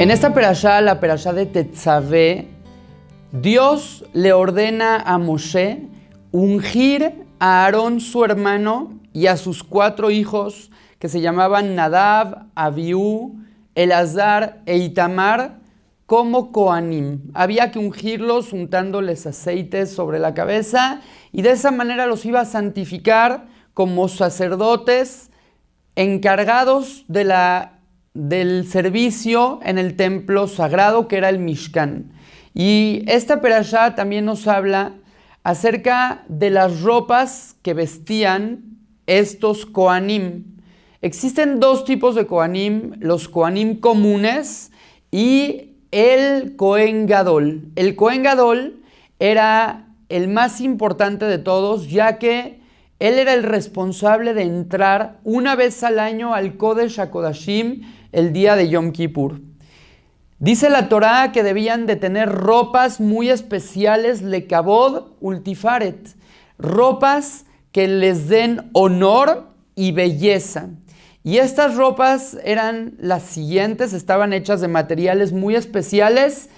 En esta perashá, la perashá de Tetzavé, Dios le ordena a Moshe ungir a Aarón su hermano y a sus 4 hijos que se llamaban Nadab, Abiú, Elazar e Itamar como Coanim. Había que ungirlos untándoles aceites sobre la cabeza y de esa manera los iba a santificar como sacerdotes encargados del servicio en el templo sagrado que era el Mishkan. Y esta perashá también nos habla acerca de las ropas que vestían estos Kohanim. Existen 2 tipos de Kohanim, los Kohanim comunes y el Kohen Gadol. El Kohen Gadol era el más importante de todos, ya que él era el responsable de entrar una vez al año al Kodesh HaKodashim el día de Yom Kippur. Dice la Torá que debían de tener ropas muy especiales, lekabod ultifaret, ropas que les den honor y belleza. Y estas ropas eran las siguientes, estaban hechas de materiales muy especiales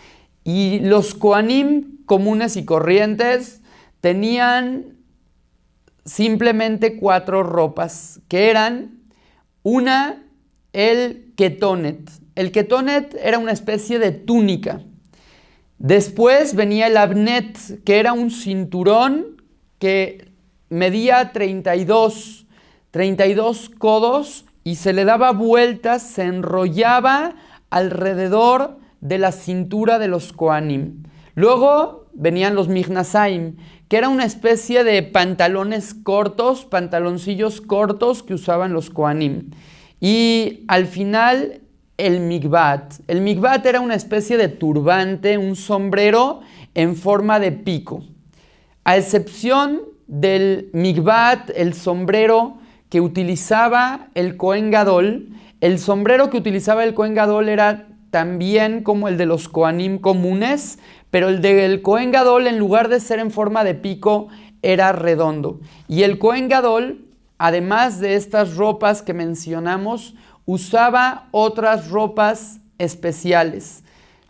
y los Kohanim comunes y corrientes tenían simplemente 4 ropas, que eran una, el ketonet. El ketonet era una especie de túnica. Después venía el abnet, que era un cinturón que medía 32 codos y se le daba vueltas, se enrollaba alrededor de la cintura de los Kohanim. Luego venían los Michnasayim, que era una especie de pantalones cortos, pantaloncillos cortos que usaban los Kohanim. Y al final el mikvat. El mikvat era una especie de turbante, un sombrero en forma de pico. A excepción del mikvat, el sombrero que utilizaba el Kohen Gadol, el sombrero que utilizaba el Kohen Gadol era también como el de los Kohanim comunes, pero el del Kohen Gadol, en lugar de ser en forma de pico, era redondo. Y el Kohen Gadol, además de estas ropas que mencionamos, usaba otras ropas especiales,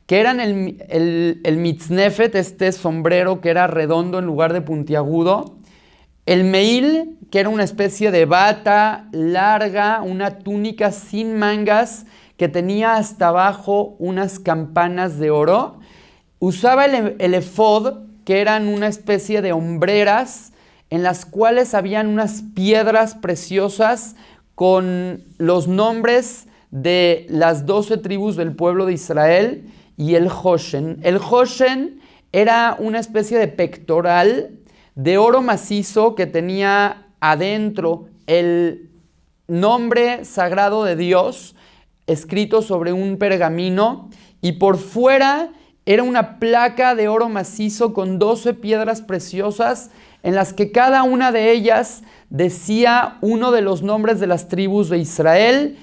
que eran el mitznefet, este sombrero que era redondo en lugar de puntiagudo, el meil, que era una especie de bata larga, una túnica sin mangas, que tenía hasta abajo unas campanas de oro. Usaba el efod, que eran una especie de hombreras en las cuales habían unas piedras preciosas con los nombres de las 12 tribus del pueblo de Israel y el Hoshen. El Hoshen era una especie de pectoral de oro macizo que tenía adentro el nombre sagrado de Dios escrito sobre un pergamino y por fuera era una placa de oro macizo con 12 piedras preciosas en las que cada una de ellas decía uno de los nombres de las tribus de Israel.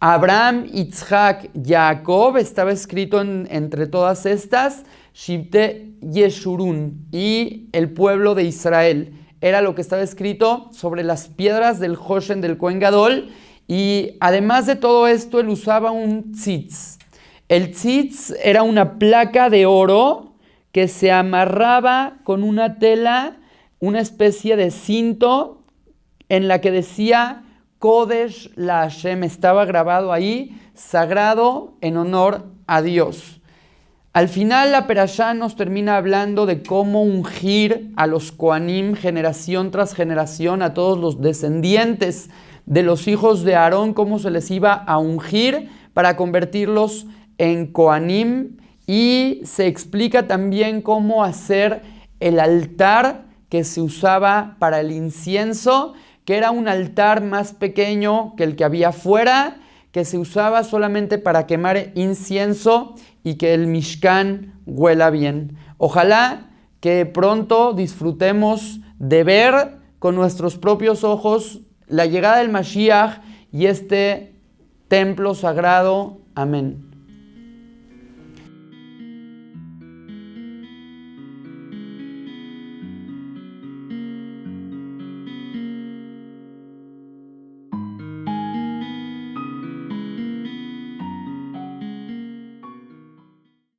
Abraham, Yitzhak, Jacob, estaba escrito entre todas estas, Shivte Yeshurun, y el pueblo de Israel. Era lo que estaba escrito sobre las piedras del Hoshen del Kohen Gadol, y además de todo esto, él usaba un tzitz. El tzitz era una placa de oro que se amarraba con una tela, una especie de cinto en la que decía Kodesh la Hashem, estaba grabado ahí, sagrado en honor a Dios. Al final la perashá nos termina hablando de cómo ungir a los Kohanim generación tras generación, a todos los descendientes de los hijos de Aarón, cómo se les iba a ungir para convertirlos en Kohanim, y se explica también cómo hacer el altar que se usaba para el incienso, que era un altar más pequeño que el que había afuera, que se usaba solamente para quemar incienso y que el Mishkan huela bien. Ojalá que pronto disfrutemos de ver con nuestros propios ojos la llegada del Mashiach y este templo sagrado. Amén.